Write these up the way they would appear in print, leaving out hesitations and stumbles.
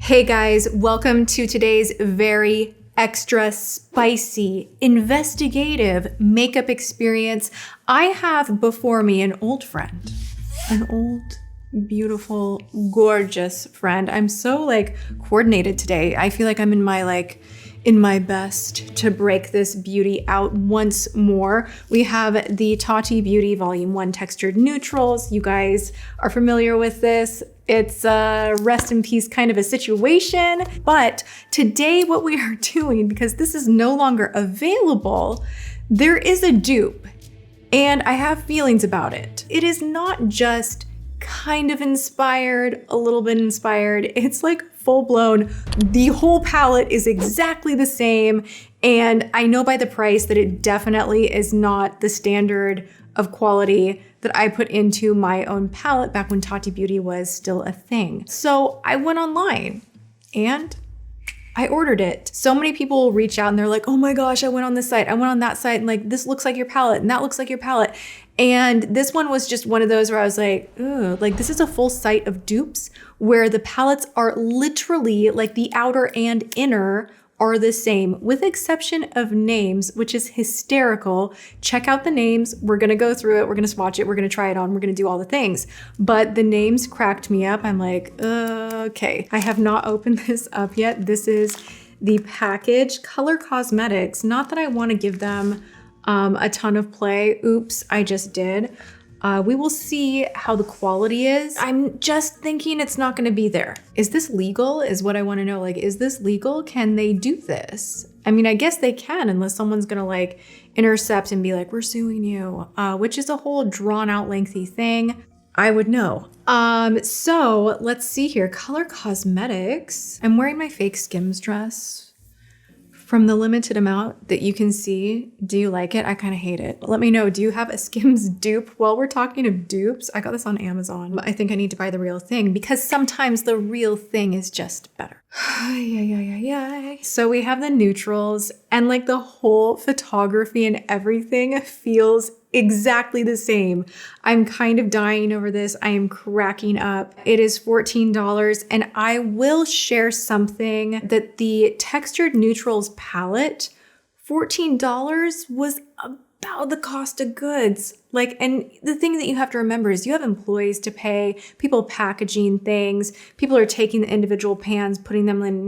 Hey guys, welcome to today's very extra spicy, investigative makeup experience. I have before me an old friend, an old, beautiful, gorgeous friend. I'm so coordinated today. I feel like I'm in my best to break this beauty out once more. We have the Tati Beauty Volume 1 Textured Neutrals. You guys are familiar with this. It's a rest in peace kind of a situation. But today what we are doing, because this is no longer available, there is a dupe and I have feelings about it. It is not just kind of inspired, a little bit inspired. It's like full blown. The whole palette is exactly the same. And I know by the price that it definitely is not the standard of quality that I put into my own palette back when Tati Beauty was still a thing. So I went online and I ordered it. So many people reach out and they're like, oh my gosh, I went on this site, I went on that site, and this looks like your palette and that looks like your palette. And this one was just one of those where I was like, ooh, this is a full site of dupes where the palettes are literally the outer and inner are the same, with exception of names, which is hysterical. Check out the names. We're gonna go through it. We're gonna swatch it. We're gonna try it on. We're gonna do all the things. But the names cracked me up. I'm like, okay. I have not opened this up yet. This is the package. Color Cosmetics. Not that I want to give them a ton of play. Oops, I just did. We will see how the quality is. I'm just thinking it's not gonna be there. Is this legal is what I wanna know. Is this legal? Can they do this? I mean, I guess they can unless someone's gonna intercept and be like, we're suing you, which is a whole drawn out lengthy thing. I would know. So let's see here. Color Cosmetics. I'm wearing my fake Skims dress. From the limited amount that you can see, do you like it? I kind of hate it. Let me know, do you have a Skims dupe? While we're talking of dupes, I got this on Amazon. I think I need to buy the real thing because sometimes the real thing is just better. So we have the neutrals and the whole photography and everything feels exactly the same. I'm kind of dying over this. I am cracking up. It is $14 and I will share something that the Textured Neutrals palette, $14 was about the cost of goods. And the thing that you have to remember is you have employees to pay, people packaging things, people are taking the individual pans, putting them in,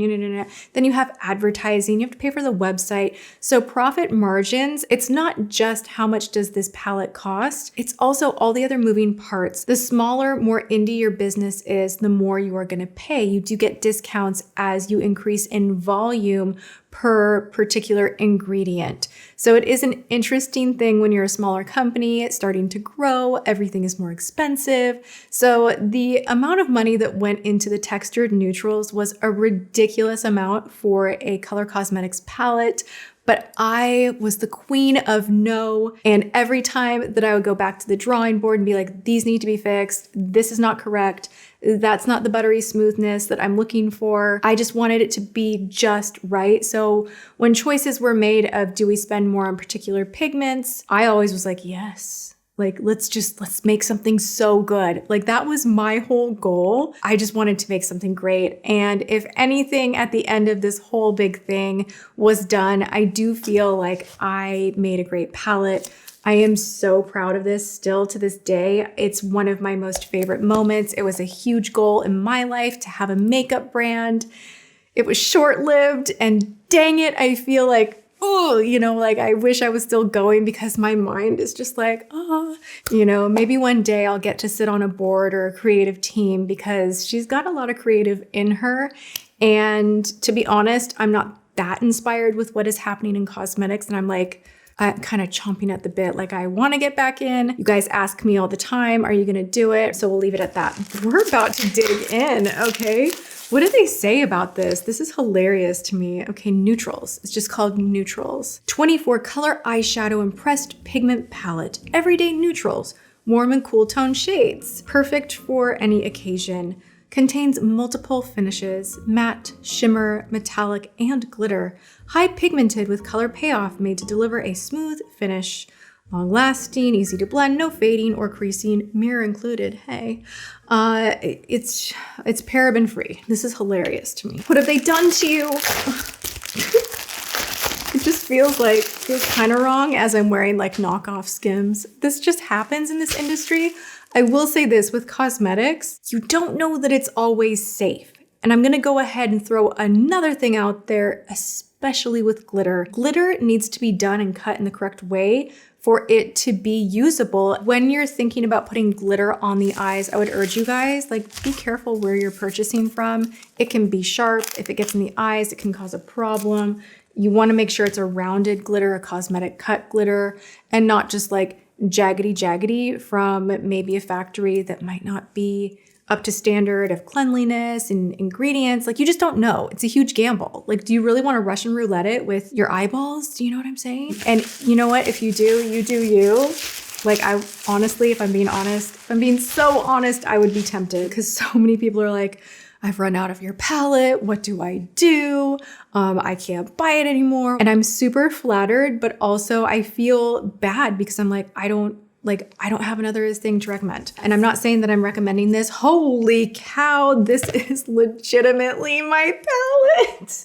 then you have advertising, you have to pay for the website. So profit margins, it's not just how much does this palette cost, it's also all the other moving parts. The smaller, more indie your business is, the more you are gonna pay. You do get discounts as you increase in volume per particular ingredient. So it is an interesting thing when you're a smaller company, starting to grow, everything is more expensive. So the amount of money that went into the Textured Neutrals was a ridiculous amount for a Color Cosmetics palette. But I was the queen of no. And every time that I would go back to the drawing board and be like, these need to be fixed. This is not correct. That's not the buttery smoothness that I'm looking for. I just wanted it to be just right. So when choices were made of, do we spend more on particular pigments? I always was like, yes. Let's make something so good. That was my whole goal. I just wanted to make something great. And if anything at the end of this whole big thing was done, I do feel like I made a great palette. I am so proud of this still to this day. It's one of my most favorite moments. It was a huge goal in my life to have a makeup brand. It was short-lived and dang it, I feel I wish I was still going because my mind is just maybe one day I'll get to sit on a board or a creative team because she's got a lot of creative in her. And to be honest, I'm not that inspired with what is happening in cosmetics. And I'm kind of chomping at the bit. I want to get back in. You guys ask me all the time, are you going to do it? So we'll leave it at that. We're about to dig in, okay? What did they say about this? This is hilarious to me. Okay, neutrals. It's just called neutrals. 24 color eyeshadow impressed pigment palette. Everyday neutrals. Warm and cool tone shades. Perfect for any occasion. Contains multiple finishes, matte, shimmer, metallic, and glitter. High pigmented with color payoff made to deliver a smooth finish. Long lasting, easy to blend, no fading or creasing, mirror included. Hey, it's paraben free. This is hilarious to me. What have they done to you? It just feels kind of wrong as I'm wearing like knockoff Skims. This just happens in this industry. I will say this, with cosmetics, you don't know that it's always safe. And I'm gonna go ahead and throw another thing out there, especially with glitter. Glitter needs to be done and cut in the correct way for it to be usable. When you're thinking about putting glitter on the eyes, I would urge you guys, like, be careful where you're purchasing from. It can be sharp. If it gets in the eyes, it can cause a problem. You wanna make sure it's a rounded glitter, a cosmetic cut glitter, and not just like jaggedy from maybe a factory that might not be up to standard of cleanliness and ingredients. Like, you just don't know. It's a huge gamble. Like, do you really want to Russian roulette it with your eyeballs? Do you know what I'm saying? And you know what? If you do, you do you. Like, I honestly, if I'm being so honest, I would be tempted, because so many people are like, I've run out of your palette. What do I do? I can't buy it anymore. And I'm super flattered, but also I feel bad because I'm like, I don't have another thing to recommend. And I'm not saying that I'm recommending this. Holy cow, this is legitimately my palette.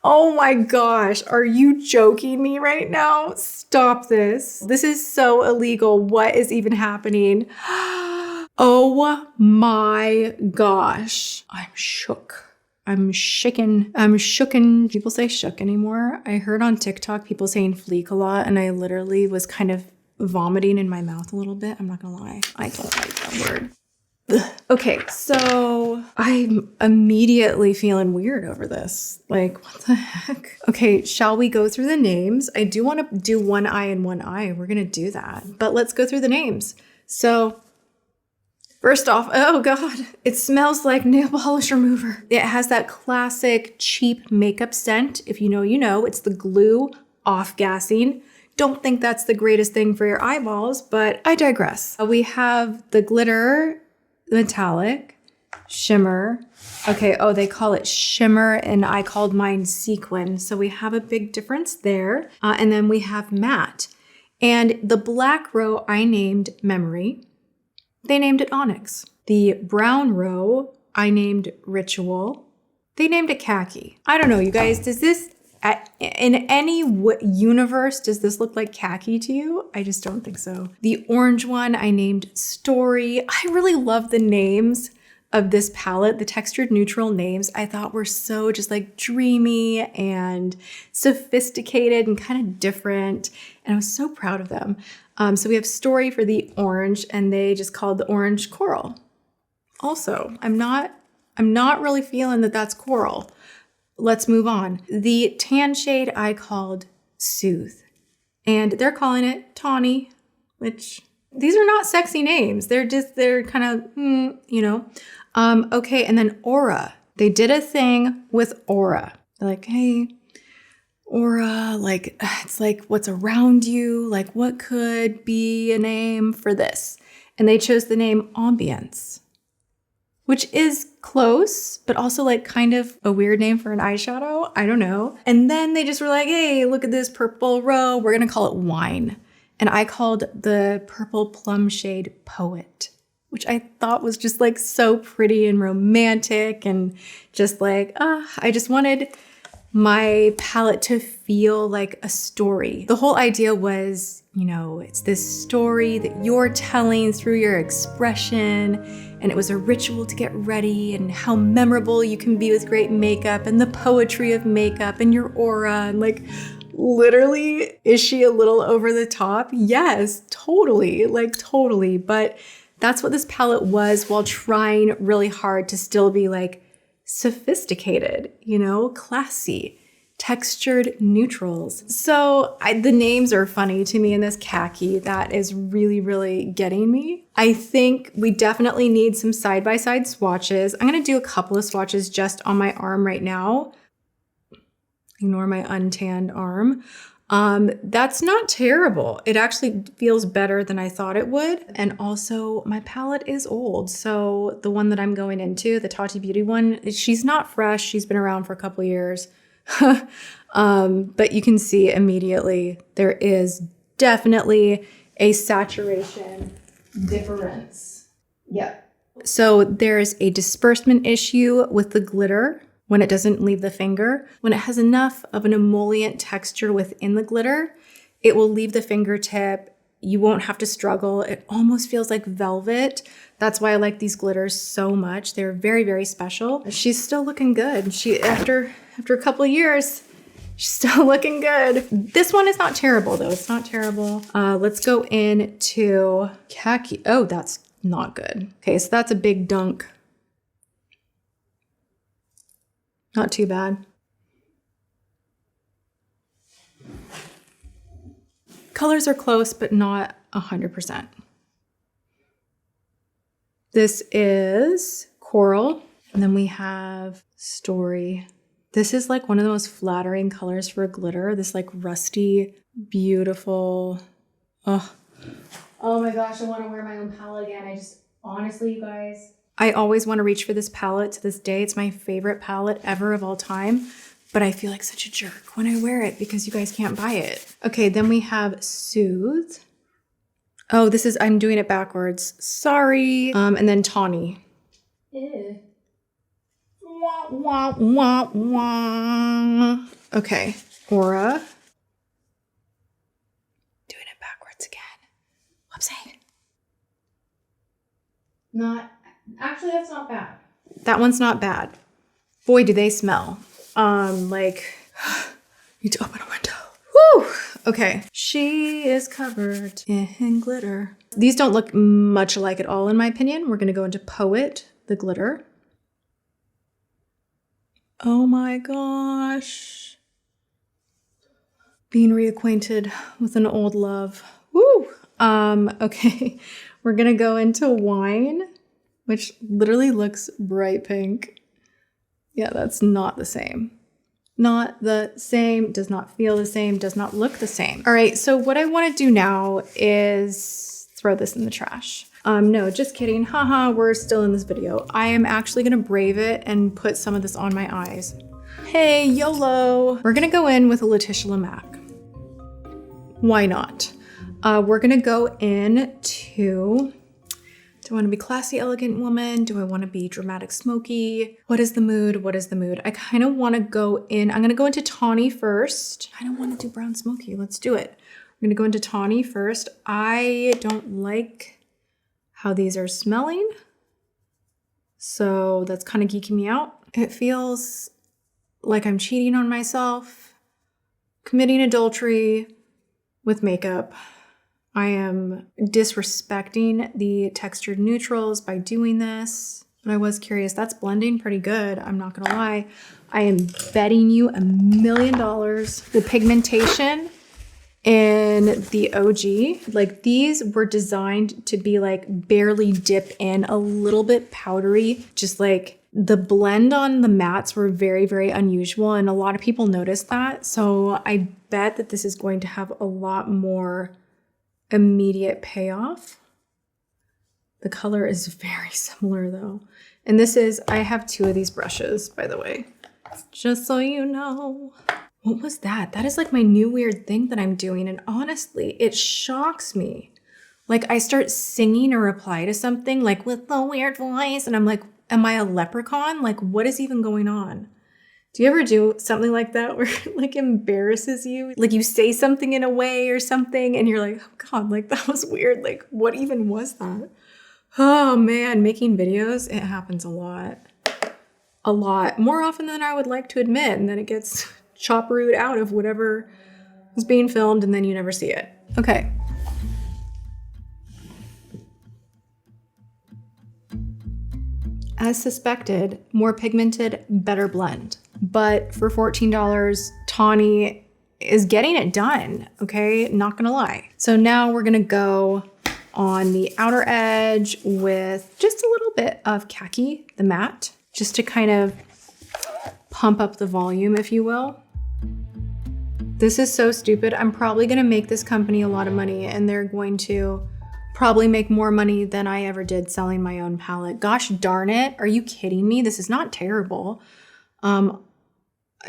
Oh my gosh, are you joking me right now? Stop this. This is so illegal. What is even happening? Oh my gosh. I'm shook. I'm shaken. I'm shooken. People say shook anymore. I heard on TikTok people saying fleek a lot, and I literally was kind of vomiting in my mouth a little bit. I'm not gonna lie. I don't like that word. Ugh. Okay, so I'm immediately feeling weird over this. Like, what the heck? Okay, shall we go through the names? I do want to do one eye and one eye. We're gonna do that. But let's go through the names. So first off, oh God, it smells like nail polish remover. It has that classic cheap makeup scent. If you know, you know. It's the glue off-gassing. Don't think that's the greatest thing for your eyeballs, but I digress. We have the glitter, metallic, shimmer. Okay, oh, they call it shimmer and I called mine sequin. So we have a big difference there. And then we have matte. And the black row I named Memory. They named it Onyx. The brown row I named Ritual. They named it Khaki. I don't know, you guys, does this, in any universe, does this look like khaki to you? I just don't think so. The orange one I named Story. I really love the names of this palette. The textured neutral names I thought were so just like dreamy and sophisticated and kind of different. And I was so proud of them. So we have Story for the orange, and they just called the orange Coral. Also, I'm not really feeling that that's coral. Let's move on. The tan shade I called Soothe, and they're calling it Tawny, which these are not sexy names. They're kind of, you know. Okay, and then Aura. They did a thing with Aura. They're like, hey, Aura, like, it's like what's around you, like what could be a name for this? And they chose the name Ambience, which is close, but also like kind of a weird name for an eyeshadow. I don't know. And then they just were like, hey, look at this purple row. We're gonna call it Wine. And I called the purple plum shade Poet, which I thought was just like so pretty and romantic and just like, I just wanted my palette to feel like a story. The whole idea was, you know, it's this story that you're telling through your expression, and it was a ritual to get ready and how memorable you can be with great makeup and the poetry of makeup and your aura. And like, literally, is she a little over the top? Yes, totally, like totally. But that's what this palette was, while trying really hard to still be like sophisticated, you know, classy, textured neutrals. So the names are funny to me in this khaki. That is really, really getting me. I think we definitely need some side-by-side swatches. I'm gonna do a couple of swatches just on my arm right now. Ignore my untanned arm. That's not terrible. It actually feels better than I thought it would. And also my palette is old. So the one that I'm going into, the Tati Beauty one, she's not fresh. She's been around for a couple years. But you can see immediately there is definitely a saturation difference. Yep. So there's a disbursement issue with the glitter when it doesn't leave the finger. When it has enough of an emollient texture within the glitter, it will leave the fingertip. You won't have to struggle. It almost feels like velvet. That's why I like these glitters so much. They're very, very special. She's still looking good. After a couple of years, she's still looking good. This one is not terrible though. It's not terrible. Let's go into khaki. Oh, that's not good. Okay, so that's a big dunk. Not too bad. Colors are close, but not 100%. This is Coral, and then we have Story. This is like one of the most flattering colors for a glitter. This like rusty, beautiful, oh my gosh, I want to wear my own palette again. Honestly, you guys, I always want to reach for this palette to this day. It's my favorite palette ever of all time, but I feel like such a jerk when I wear it because you guys can't buy it. Okay, then we have Soothe. Oh, I'm doing it backwards. Sorry. And then Tawny. Ew. Wah, wah, wah, wah. Okay, Aura. Doing it backwards again. Whoopsie. Actually, that's not bad. That one's not bad. Boy, do they smell. Need to open a window. Woo! Okay, she is covered in glitter. These don't look much alike at all in my opinion. We're gonna go into Poet, the glitter. Oh my gosh. Being reacquainted with an old love. Woo! Okay, we're gonna go into Wine, which literally looks bright pink. Yeah, that's not the same. Not the same, does not feel the same, does not look the same. All right, so what I wanna do now is throw this in the trash. No, just kidding, haha, we're still in this video. I am actually gonna brave it and put some of this on my eyes. Hey, YOLO. We're gonna go in with a Letitia Lamac. Why not? We're gonna go into, do I want to be classy, elegant woman? Do I want to be dramatic, smoky? What is the mood? What is the mood? I kind of want to go in. I'm going to go into Tawny first. I don't want to do brown smoky. Let's do it. I'm going to go into Tawny first. I don't like how these are smelling. So that's kind of geeking me out. It feels like I'm cheating on myself, committing adultery with makeup. I am disrespecting the textured neutrals by doing this, but I was curious. That's blending pretty good, I'm not gonna lie. I am betting you $1 million the pigmentation in the OG, like these were designed to be like barely dip in, a little bit powdery, just like the blend on the mattes were very, very unusual and a lot of people noticed that. So I bet that this is going to have a lot more immediate payoff. The color is very similar though. And I have 2 of these brushes, by the way, just so you know. What was that? That is like my new weird thing that I'm doing. And honestly, it shocks me. Like I start singing a reply to something like with the weird voice. And I'm like, am I a leprechaun? Like what is even going on? Do you ever do something like that where it like embarrasses you? Like you say something in a way or something and you're like, oh God, like that was weird. Like what even was that? Oh man, making videos, it happens a lot. A lot. More often than I would like to admit. And then it gets chop-rooed out of whatever is being filmed and then you never see it. Okay. As suspected, more pigmented, better blend. But for $14, Tawny is getting it done, okay? Not gonna lie. So now we're gonna go on the outer edge with just a little bit of Khaki, the matte, just to kind of pump up the volume, if you will. This is so stupid. I'm probably gonna make this company a lot of money and they're going to probably make more money than I ever did selling my own palette. Gosh darn it, are you kidding me? This is not terrible.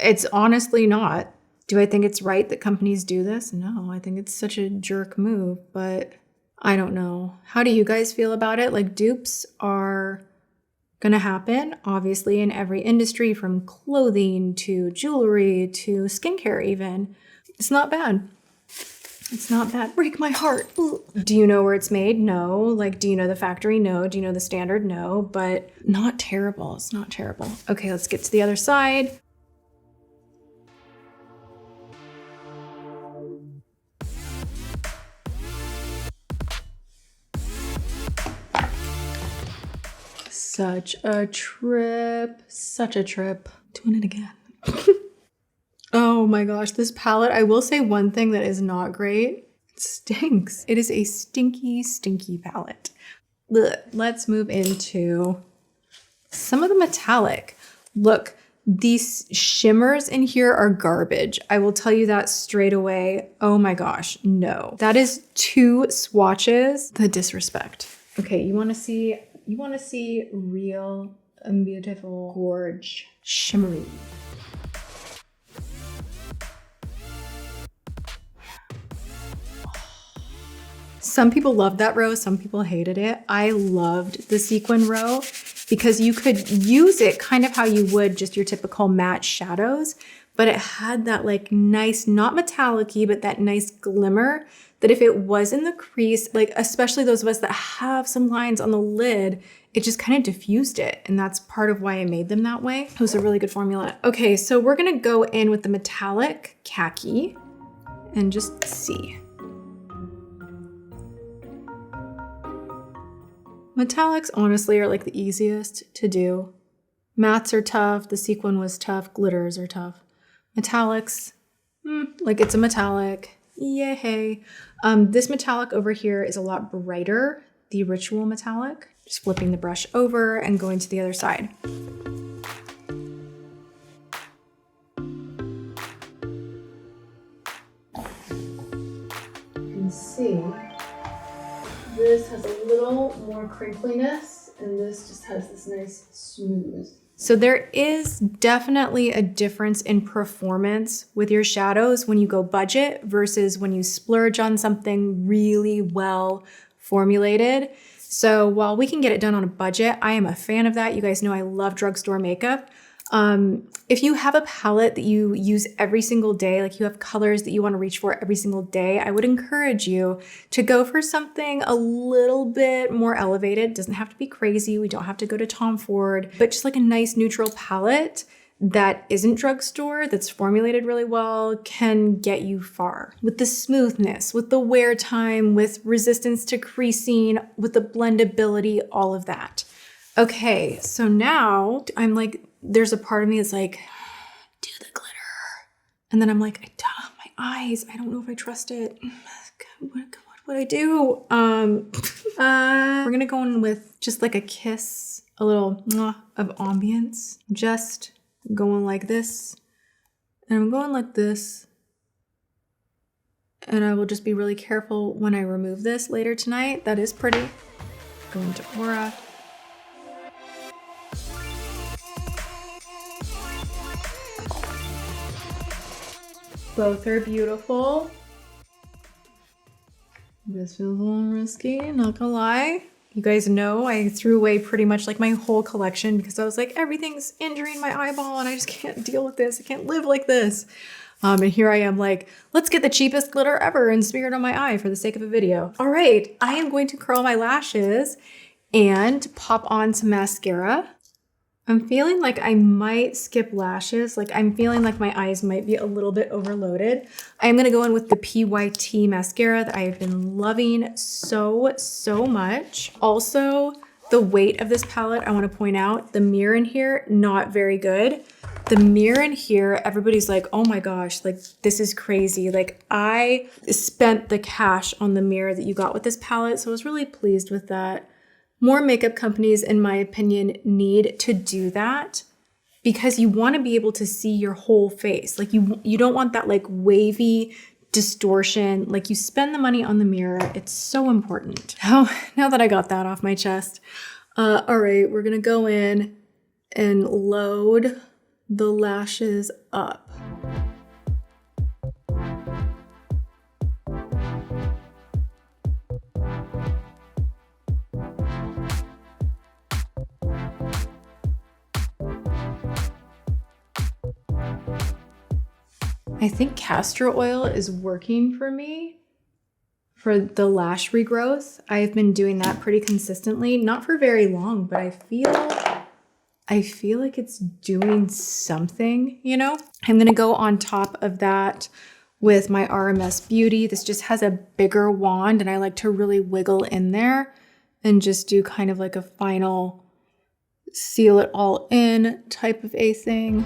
It's honestly not. Do I think it's right that companies do this? No, I think it's such a jerk move, but I don't know. How do you guys feel about it? Like, dupes are gonna happen, obviously, in every industry, from clothing to jewelry to skincare even. It's not bad. It's not bad. Break my heart. Ooh. Do you know where it's made? No. Like, do you know the factory? No. Do you know the standard? No. But not terrible. It's not terrible. Okay, let's get to the other side. Such a trip. Such a trip. Doing it again. Oh my gosh, this palette, I will say one thing that is not great. It stinks. It is a stinky, stinky palette. Ugh. Let's move into some of the metallic. Look, these shimmers in here are garbage. I will tell you that straight away. Oh my gosh, no. That is 2 swatches. The disrespect. Okay, you wanna see real and beautiful gorge shimmery. Some people loved that row, some people hated it. I loved the sequin row because you could use it kind of how you would just your typical matte shadows, but it had that like nice, not metallic-y, but that nice glimmer that if it was in the crease, like especially those of us that have some lines on the lid, it just kind of diffused it. And that's part of why I made them that way. It was a really good formula. Okay, so we're gonna go in with the metallic khaki and just see. Metallics honestly are like the easiest to do. Mattes are tough, the sequin was tough, glitters are tough. Metallics, like it's a metallic, yay. This metallic over here is a lot brighter, the Ritual metallic. Just flipping the brush over and going to the other side. You can see this has a little more crinkliness and this just has this nice smooth. So there is definitely a difference in performance with your shadows when you go budget versus when you splurge on something really well formulated. So while we can get it done on a budget, I am a fan of that. You guys know I love drugstore makeup. If you have a palette that you use every single day, like you have colors that you want to reach for every single day, I would encourage you to go for something a little bit more elevated. It doesn't have to be crazy. We don't have to go to Tom Ford, but just like a nice neutral palette that isn't drugstore, that's formulated really well, can get you far. With the smoothness, with the wear time, with resistance to creasing, with the blendability, all of that. Okay, so now I'm like, there's a part of me that's like, do the glitter. And then I'm like, my eyes, I don't know if I trust it. What would I do? We're gonna go in with just like a kiss, a little of ambience. Just going like this. And I'm going like this. And I will just be really careful when I remove this later tonight. That is pretty. Going to Aura. Both are beautiful. This feels a little risky, not gonna lie. You guys know I threw away pretty much like my whole collection because I was like, everything's injuring my eyeball and I just can't deal with this. I can't live like this. And here I am like, let's get the cheapest glitter ever and smear it on my eye for the sake of a video. All right, I am going to curl my lashes and pop on some mascara. I'm feeling like I might skip lashes. Like I'm feeling like my eyes might be a little bit overloaded. I'm gonna go in with the PYT mascara that I've been loving so much. Also, the weight of this palette, I wanna point out, the mirror in here, not very good. The mirror in here, everybody's like, oh my gosh, like this is crazy. Like I spent the cash on the mirror that you got with this palette, so I was really pleased with that. More makeup companies, in my opinion, need to do that because you want to be able to see your whole face. Like you don't want that like wavy distortion. Like you spend the money on the mirror. It's so important. Oh, now that I got that off my chest. All right, we're going to go in and load the lashes up. I think castor oil is working for me for the lash regrowth. I've been doing that pretty consistently, not for very long, but I feel like it's doing something, you know? I'm gonna go on top of that with my RMS Beauty. This just has a bigger wand and I like to really wiggle in there and just do kind of like a final seal it all in type of a thing.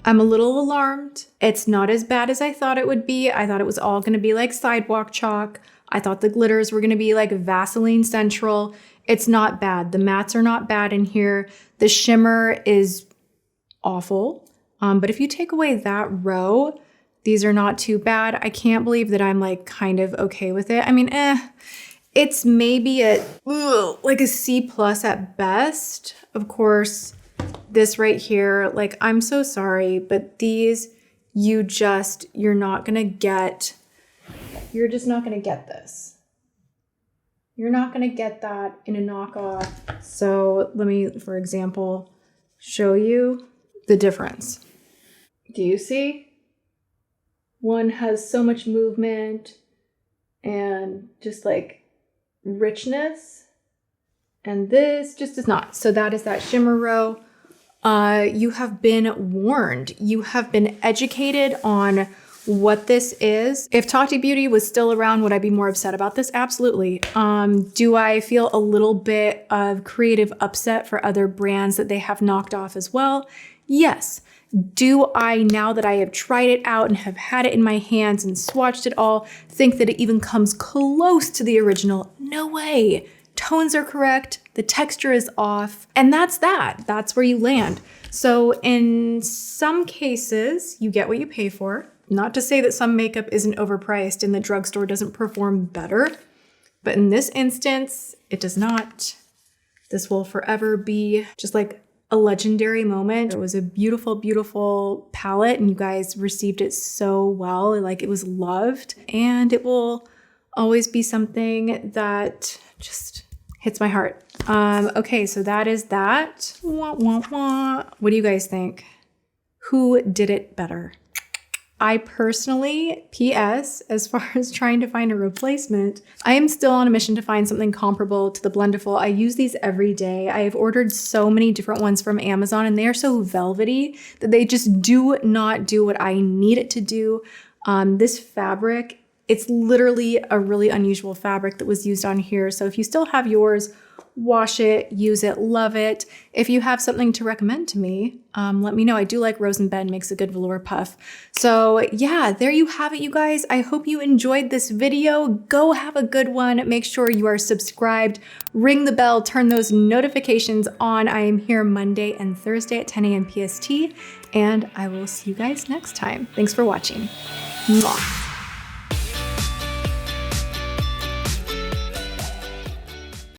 I'm a little alarmed. It's not as bad as I thought it would be. I thought it was all gonna be like sidewalk chalk. I thought the glitters were gonna be like Vaseline Central. It's not bad. The mattes are not bad in here. The shimmer is awful. But if you take away that row, these are not too bad. I can't believe that I'm like kind of okay with it. I mean, it's maybe like a C+ at best. Of course, this right here, like, I'm so sorry, but these, you're just not gonna get this. You're not gonna get that in a knockoff. So let me, for example, show you the difference. Do you see? One has so much movement and just like richness, and this just does not. So that is that shimmer row. You have been warned. You have been educated on what this is. If Tati Beauty was still around, would I be more upset about this? Absolutely. Do I feel a little bit of creative upset for other brands that they have knocked off as well? Yes. Do I, now that I have tried it out and have had it in my hands and swatched it all, think that it even comes close to the original? No way. Tones are correct, the texture is off, and that's that. That's where you land. So in some cases, you get what you pay for. Not to say that some makeup isn't overpriced and the drugstore doesn't perform better, but in this instance, it does not. This will forever be just like a legendary moment. It was a beautiful, beautiful palette and you guys received it so well. Like, it was loved, and it will always be something that just hits my heart. Okay, so that is that. Wah, wah, wah. What do you guys think? Who did it better? I personally, PS, as far as trying to find a replacement, I am still on a mission to find something comparable to the Blendiful. I use these every day. I have ordered so many different ones from Amazon and they are so velvety that they just do not do what I need it to do. This fabric, it's literally a really unusual fabric that was used on here. So if you still have yours, wash it, use it, love it. If you have something to recommend to me, let me know. I do like Rose and Ben, makes a good velour puff. So yeah, there you have it, you guys. I hope you enjoyed this video. Go have a good one. Make sure you are subscribed, ring the bell, turn those notifications on. I am here Monday and Thursday at 10 a.m. PST, and I will see you guys next time. Thanks for watching. Mwah.